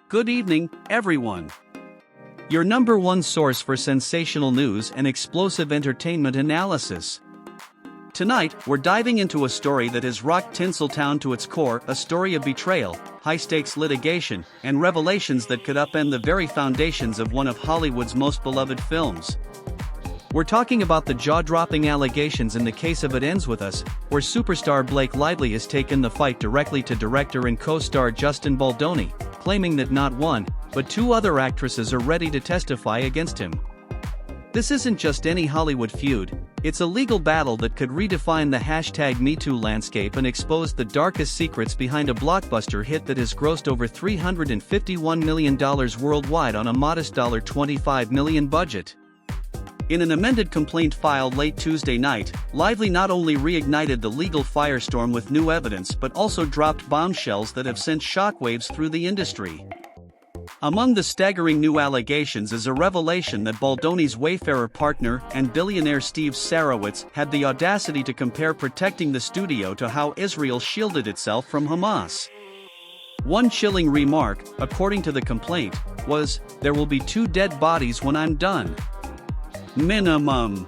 Good evening, everyone. Your number one source for sensational news and explosive entertainment analysis. Tonight, we're diving into a story that has rocked Tinseltown to its core, a story of betrayal, high-stakes litigation, and revelations that could upend the very foundations of one of Hollywood's most beloved films. We're talking about the jaw-dropping allegations in the case of It Ends With Us, where superstar Blake Lively has taken the fight directly to director and co-star Justin Baldoni, claiming that not one, but two other actresses are ready to testify against him. This isn't just any Hollywood feud, it's a legal battle that could redefine the #MeToo landscape and expose the darkest secrets behind a blockbuster hit that has grossed over $351 million worldwide on a modest $25 million budget. In an amended complaint filed late Tuesday night, Lively not only reignited the legal firestorm with new evidence but also dropped bombshells that have sent shockwaves through the industry. Among the staggering new allegations is a revelation that Baldoni's Wayfarer partner and billionaire Steve Sarowitz had the audacity to compare protecting the studio to how Israel shielded itself from Hamas. One chilling remark, according to the complaint, was, "There will be 2 dead bodies when I'm done." Minimum.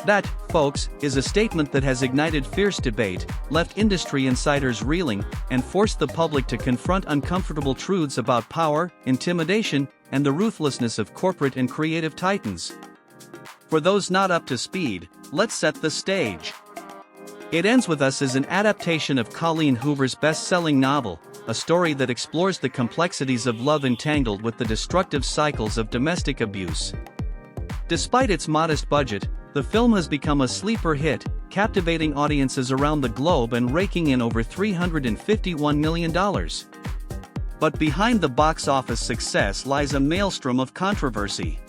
That, folks, is a statement that has ignited fierce debate, left industry insiders reeling, and forced the public to confront uncomfortable truths about power, intimidation, and the ruthlessness of corporate and creative titans. For those not up to speed, let's set the stage. It Ends With Us is an adaptation of Colleen Hoover's best-selling novel, a story that explores the complexities of love entangled with the destructive cycles of domestic abuse. Despite its modest budget, the film has become a sleeper hit, captivating audiences around the globe and raking in over $351 million. But behind the box office success lies a maelstrom of controversy.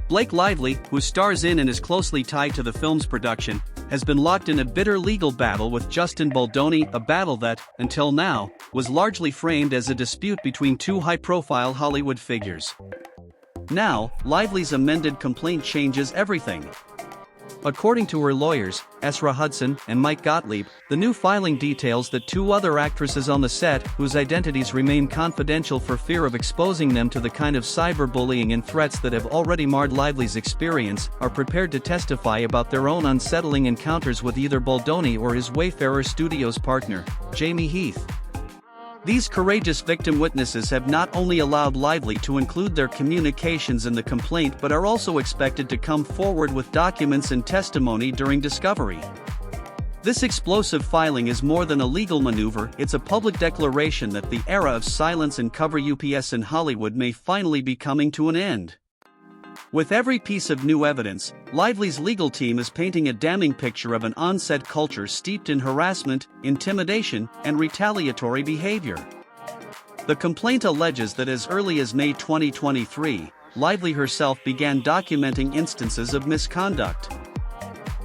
Blake Lively, who stars in and is closely tied to the film's production, has been locked in a bitter legal battle with Justin Baldoni, a battle that, until now, was largely framed as a dispute between two high-profile Hollywood figures. Now, Lively's amended complaint changes everything. According to her lawyers, Esra Hudson and Mike Gottlieb, the new filing details that 2 other actresses on the set, whose identities remain confidential for fear of exposing them to the kind of cyberbullying and threats that have already marred Lively's experience, are prepared to testify about their own unsettling encounters with either Baldoni or his Wayfarer Studios partner, Jamey Heath. These courageous victim witnesses have not only allowed Lively to include their communications in the complaint but are also expected to come forward with documents and testimony during discovery. This explosive filing is more than a legal maneuver, it's a public declaration that the era of silence and cover UPS in Hollywood may finally be coming to an end. With every piece of new evidence, Lively's legal team is painting a damning picture of an on-set culture steeped in harassment, intimidation, and retaliatory behavior. The complaint alleges that as early as May 2023, Lively herself began documenting instances of misconduct.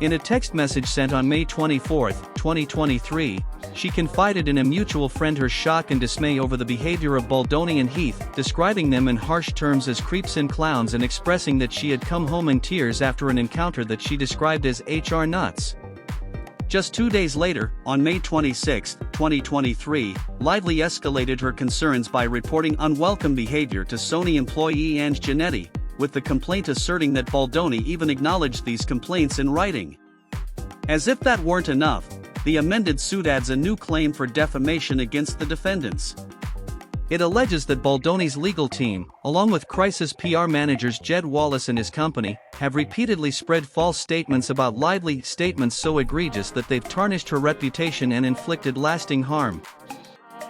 In a text message sent on May 24, 2023, she confided in a mutual friend her shock and dismay over the behavior of Baldoni and Heath, describing them in harsh terms as creeps and clowns and expressing that she had come home in tears after an encounter that she described as HR nuts. Just 2 days later, on May 26, 2023, Lively escalated her concerns by reporting unwelcome behavior to Sony employee Ange Giannetti, with the complaint asserting that Baldoni even acknowledged these complaints in writing. As if that weren't enough, the amended suit adds a new claim for defamation against the defendants. It alleges that Baldoni's legal team, along with crisis PR managers Jed Wallace and his company, have repeatedly spread false statements about Lively, statements so egregious that they've tarnished her reputation and inflicted lasting harm.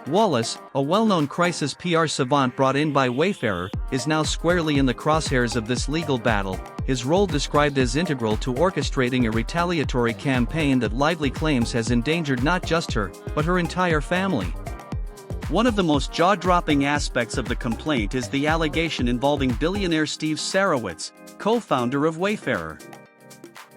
Wallace, a well-known crisis PR savant brought in by Wayfarer, is now squarely in the crosshairs of this legal battle, his role described as integral to orchestrating a retaliatory campaign that Lively claims has endangered not just her, but her entire family. One of the most jaw-dropping aspects of the complaint is the allegation involving billionaire Steve Sarowitz, co-founder of Wayfarer.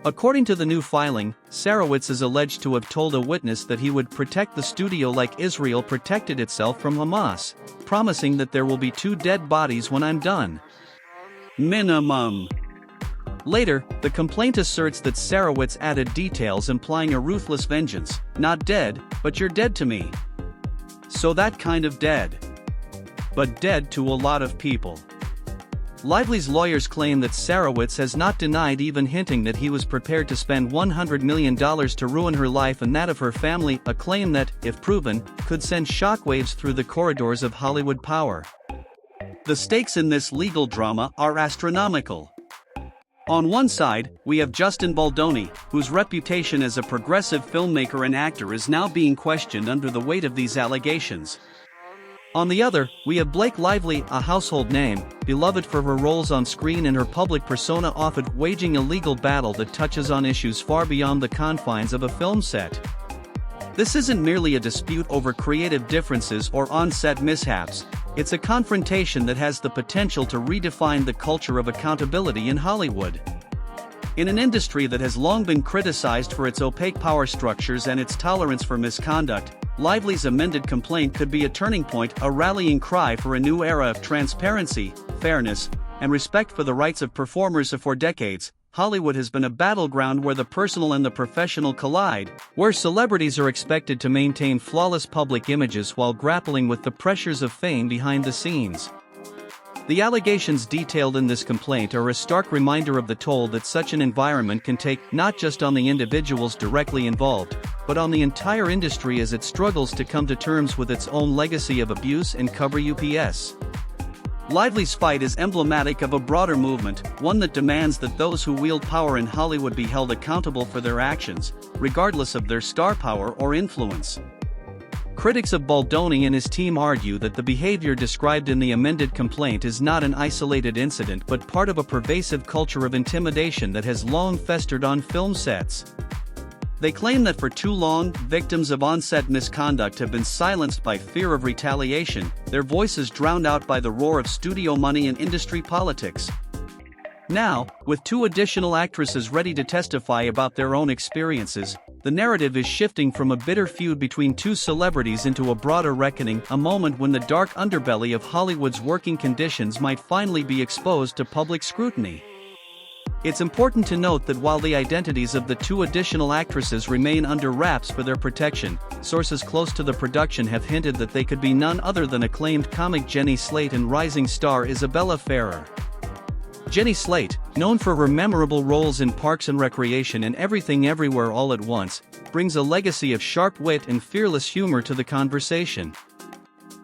According to the new filing, Sarowitz is alleged to have told a witness that he would protect the studio like Israel protected itself from Hamas, promising that there will be 2 dead bodies when I'm done. Minimum. Later, the complaint asserts that Sarowitz added details implying a ruthless vengeance, not dead, but you're dead to me. So that kind of dead. but dead to a lot of people. Lively's lawyers claim that Sarowitz has not denied even hinting that he was prepared to spend $100 million to ruin her life and that of her family, a claim that, if proven, could send shockwaves through the corridors of Hollywood power. The stakes in this legal drama are astronomical. On one side, we have Justin Baldoni, whose reputation as a progressive filmmaker and actor is now being questioned under the weight of these allegations. On the other, we have Blake Lively, a household name, beloved for her roles on screen and her public persona, often waging a legal battle that touches on issues far beyond the confines of a film set. This isn't merely a dispute over creative differences or on-set mishaps, it's a confrontation that has the potential to redefine the culture of accountability in Hollywood. In an industry that has long been criticized for its opaque power structures and its tolerance for misconduct, Lively's amended complaint could be a turning point, a rallying cry for a new era of transparency, fairness, and respect for the rights of performers. For decades, Hollywood has been a battleground where the personal and the professional collide, where celebrities are expected to maintain flawless public images while grappling with the pressures of fame behind the scenes. The allegations detailed in this complaint are a stark reminder of the toll that such an environment can take, not just on the individuals directly involved, but on the entire industry as it struggles to come to terms with its own legacy of abuse and cover UPS. Lively's fight is emblematic of a broader movement, one that demands that those who wield power in Hollywood be held accountable for their actions, regardless of their star power or influence. Critics of Baldoni and his team argue that the behavior described in the amended complaint is not an isolated incident but part of a pervasive culture of intimidation that has long festered on film sets. They claim that for too long, victims of on-set misconduct have been silenced by fear of retaliation, their voices drowned out by the roar of studio money and industry politics. Now, with two additional actresses ready to testify about their own experiences, the narrative is shifting from a bitter feud between two celebrities into a broader reckoning, a moment when the dark underbelly of Hollywood's working conditions might finally be exposed to public scrutiny. It's important to note that while the identities of the two additional actresses remain under wraps for their protection, sources close to the production have hinted that they could be none other than acclaimed comic Jenny Slate and rising star Isabella Ferrer. Jenny Slate, known for her memorable roles in Parks and Recreation and Everything Everywhere All at Once, brings a legacy of sharp wit and fearless humor to the conversation.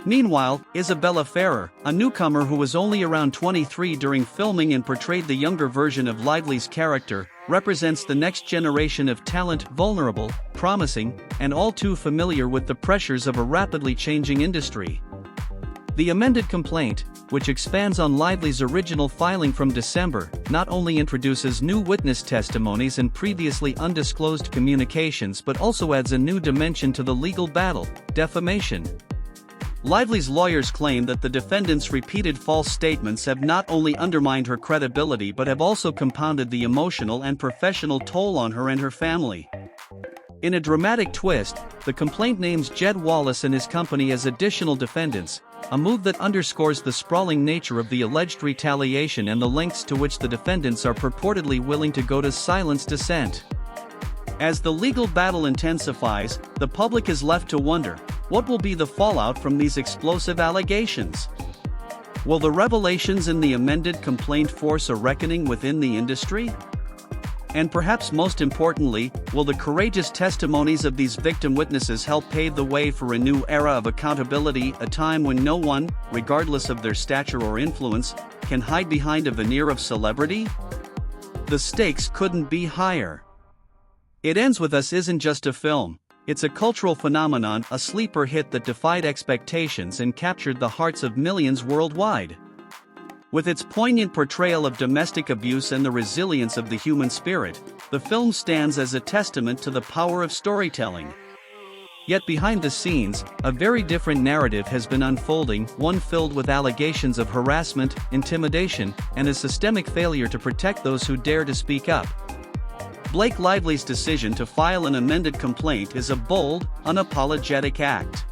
Meanwhile, Isabella Ferrer, a newcomer who was only around 23 during filming and portrayed the younger version of Lively's character, represents the next generation of talent, vulnerable, promising, and all too familiar with the pressures of a rapidly changing industry. The amended complaint, which expands on Lively's original filing from December, not only introduces new witness testimonies and previously undisclosed communications but also adds a new dimension to the legal battle: defamation. Lively's lawyers claim that the defendant's repeated false statements have not only undermined her credibility but have also compounded the emotional and professional toll on her and her family. In a dramatic twist, the complaint names Jed Wallace and his company as additional defendants, a move that underscores the sprawling nature of the alleged retaliation and the lengths to which the defendants are purportedly willing to go to silence dissent. As the legal battle intensifies, the public is left to wonder, what will be the fallout from these explosive allegations? Will the revelations in the amended complaint force a reckoning within the industry? And perhaps most importantly, will the courageous testimonies of these victim witnesses help pave the way for a new era of accountability, a time when no one, regardless of their stature or influence, can hide behind a veneer of celebrity? The stakes couldn't be higher. It Ends With Us isn't just a film, it's a cultural phenomenon, a sleeper hit that defied expectations and captured the hearts of millions worldwide. With its poignant portrayal of domestic abuse and the resilience of the human spirit, the film stands as a testament to the power of storytelling. Yet behind the scenes, a very different narrative has been unfolding, one filled with allegations of harassment, intimidation, and a systemic failure to protect those who dare to speak up. Blake Lively's decision to file an amended complaint is a bold, unapologetic act.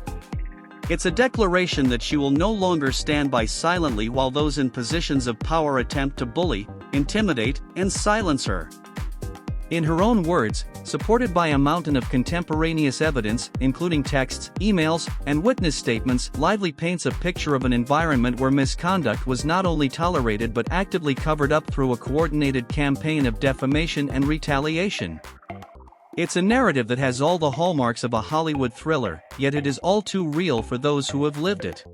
It's a declaration that she will no longer stand by silently while those in positions of power attempt to bully, intimidate, and silence her. In her own words, supported by a mountain of contemporaneous evidence, including texts, emails, and witness statements, Lively paints a picture of an environment where misconduct was not only tolerated but actively covered up through a coordinated campaign of defamation and retaliation. It's a narrative that has all the hallmarks of a Hollywood thriller, yet it is all too real for those who have lived it.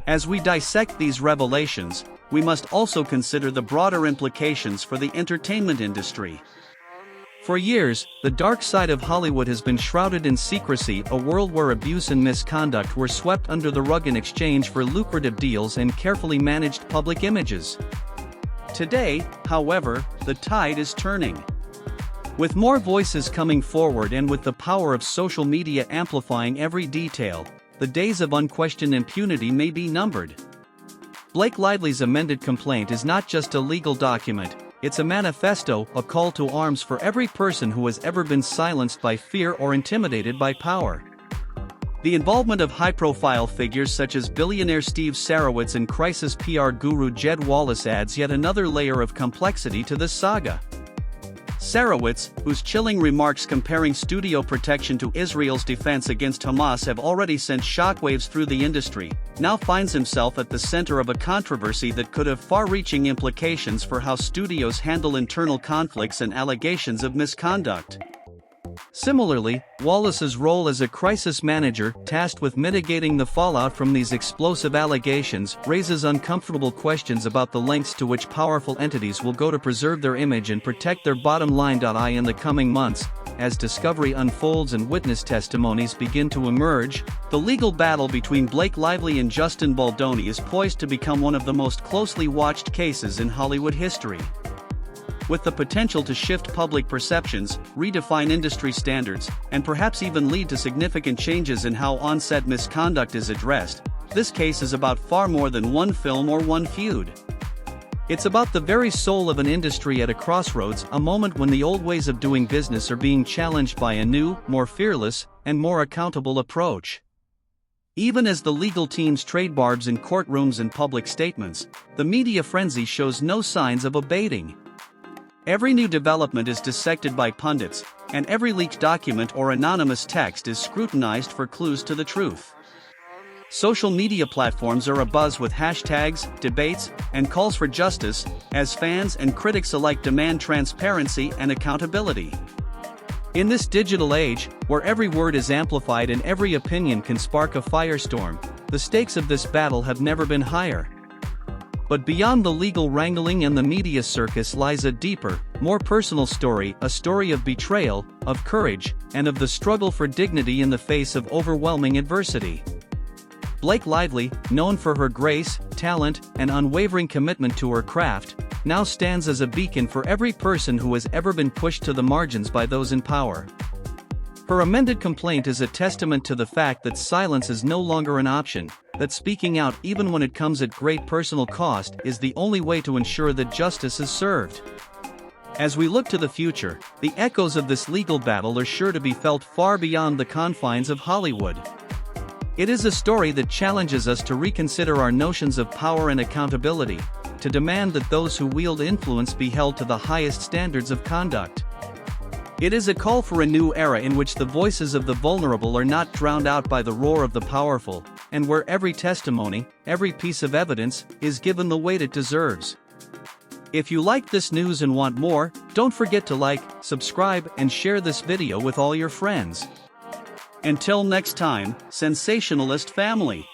As we dissect these revelations, we must also consider the broader implications for the entertainment industry. For years, the dark side of Hollywood has been shrouded in secrecy, a world where abuse and misconduct were swept under the rug in exchange for lucrative deals and carefully managed public images. Today, however, the tide is turning. With more voices coming forward and with the power of social media amplifying every detail, the days of unquestioned impunity may be numbered. Blake Lively's amended complaint is not just a legal document, it's a manifesto, a call to arms for every person who has ever been silenced by fear or intimidated by power. The involvement of high-profile figures such as billionaire Steve Sarowitz and crisis PR guru Jed Wallace adds yet another layer of complexity to this saga. Sarowitz, whose chilling remarks comparing studio protection to Israel's defense against Hamas have already sent shockwaves through the industry, now finds himself at the center of a controversy that could have far-reaching implications for how studios handle internal conflicts and allegations of misconduct. Similarly, Wallace's role as a crisis manager, tasked with mitigating the fallout from these explosive allegations, raises uncomfortable questions about the lengths to which powerful entities will go to preserve their image and protect their bottom line. In the coming months, as discovery unfolds and witness testimonies begin to emerge, the legal battle between Blake Lively and Justin Baldoni is poised to become one of the most closely watched cases in Hollywood history. With the potential to shift public perceptions, redefine industry standards, and perhaps even lead to significant changes in how on-set misconduct is addressed, this case is about far more than one film or one feud. It's about the very soul of an industry at a crossroads, a moment when the old ways of doing business are being challenged by a new, more fearless, and more accountable approach. Even as the legal teams trade barbs in courtrooms and public statements, the media frenzy shows no signs of abating. Every new development is dissected by pundits, and every leaked document or anonymous text is scrutinized for clues to the truth. Social media platforms are abuzz with hashtags, debates, and calls for justice, as fans and critics alike demand transparency and accountability. In this digital age, where every word is amplified and every opinion can spark a firestorm, the stakes of this battle have never been higher. But beyond the legal wrangling and the media circus lies a deeper, more personal story, a story of betrayal, of courage, and of the struggle for dignity in the face of overwhelming adversity. Blake Lively, known for her grace, talent, and unwavering commitment to her craft, now stands as a beacon for every person who has ever been pushed to the margins by those in power. Her amended complaint is a testament to the fact that silence is no longer an option, that speaking out even when it comes at great personal cost is the only way to ensure that justice is served. As we look to the future, the echoes of this legal battle are sure to be felt far beyond the confines of Hollywood. It is a story that challenges us to reconsider our notions of power and accountability, to demand that those who wield influence be held to the highest standards of conduct. It is a call for a new era in which the voices of the vulnerable are not drowned out by the roar of the powerful, and where every testimony, every piece of evidence, is given the weight it deserves. If you like this news and want more, don't forget to like, subscribe, and share this video with all your friends. Until next time, sensationalist family.